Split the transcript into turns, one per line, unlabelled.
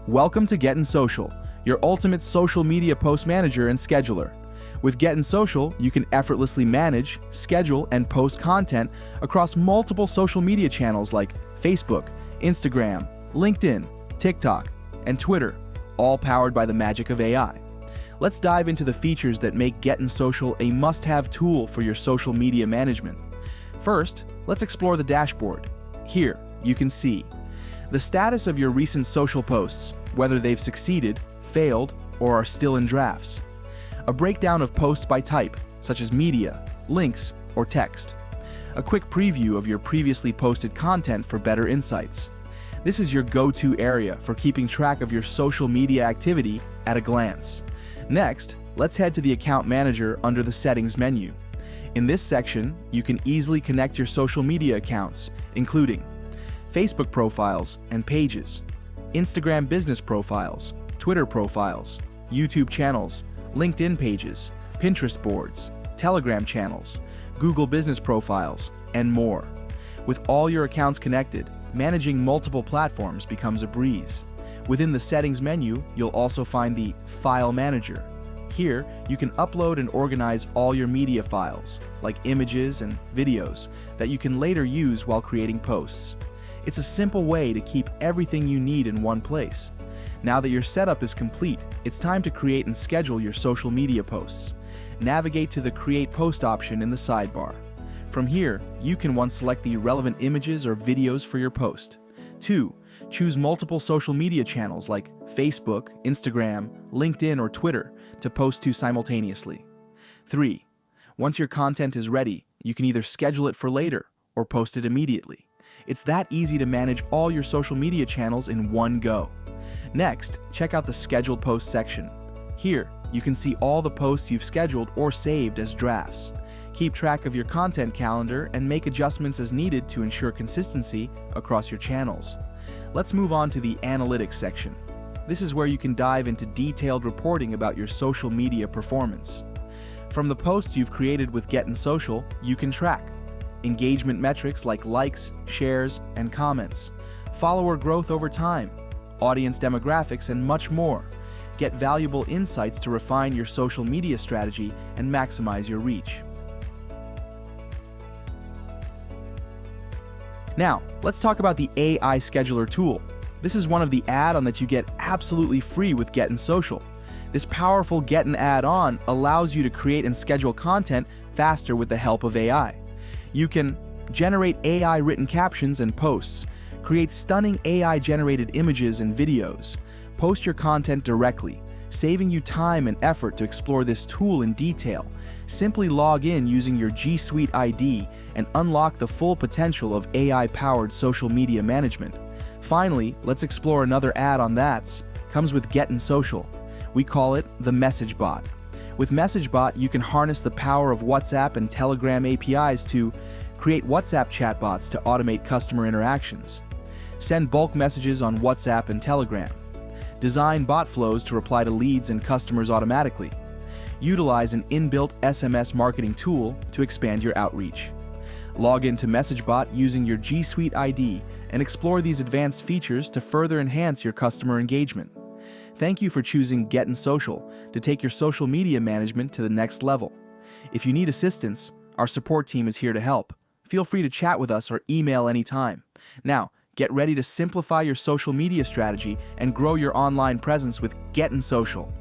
Welcome to Getyn Social, your ultimate social media post manager and scheduler. With Getyn Social, you can effortlessly manage, schedule, and post content across multiple social media channels like Facebook, Instagram, LinkedIn, TikTok, and Twitter, all powered by the magic of AI. Let's dive into the features that make Getyn Social a must-have tool for your social media management. First, let's explore the dashboard. Here, you can see the status of your recent social posts, whether they've succeeded, failed, or are still in drafts. A breakdown of posts by type, such as media, links, or text. A quick preview of your previously posted content for better insights. This is your go-to area for keeping track of your social media activity at a glance. Next, let's head to the Account Manager under the Settings menu. In this section, you can easily connect your social media accounts, including Facebook profiles and pages, Instagram business profiles, Twitter profiles, YouTube channels, LinkedIn pages, Pinterest boards, Telegram channels, Google business profiles, and more. With all your accounts connected, managing multiple platforms becomes a breeze. Within the Settings menu, you'll also find the File Manager. Here, you can upload and organize all your media files, like images and videos, that you can later use while creating posts. It's a simple way to keep everything you need in one place. Now that your setup is complete, it's time to create and schedule your social media posts. Navigate to the Create Post option in the sidebar. From here, you can select the relevant images or videos for your post. 2. Choose multiple social media channels like Facebook, Instagram, LinkedIn, or Twitter to post to simultaneously. 3. Once your content is ready, you can either schedule it for later or post it immediately. It's that easy to manage all your social media channels in one go. Next, check out the Scheduled Posts section. Here, you can see all the posts you've scheduled or saved as drafts. Keep track of your content calendar and make adjustments as needed to ensure consistency across your channels. Let's move on to the Analytics section. This is where you can dive into detailed reporting about your social media performance. From the posts you've created with Getyn Social, you can track engagement metrics like likes, shares, and comments, follower growth over time, audience demographics, and much more. Get valuable insights to refine your social media strategy and maximize your reach. Now, let's talk about the AI Scheduler tool. This is one of the add-ons that you get absolutely free with Getyn Social. This powerful Getyn add-on allows you to create and schedule content faster with the help of AI. You can generate AI-written captions and posts, create stunning AI-generated images and videos, post your content directly, saving you time and effort to explore this tool in detail. Simply log in using your G Suite ID and unlock the full potential of AI-powered social media management. Finally, let's explore another add-on that comes with Getyn Social. We call it the Message Bot. With Message Bot, you can harness the power of WhatsApp and Telegram APIs to create WhatsApp chatbots to automate customer interactions. Send bulk messages on WhatsApp and Telegram. Design bot flows to reply to leads and customers automatically. Utilize an inbuilt SMS marketing tool to expand your outreach. Log into MessageBot using your G Suite ID and explore these advanced features to further enhance your customer engagement. Thank you for choosing Getyn Social to take your social media management to the next level. If you need assistance, our support team is here to help. Feel free to chat with us or email anytime. Now, get ready to simplify your social media strategy and grow your online presence with Getyn Social.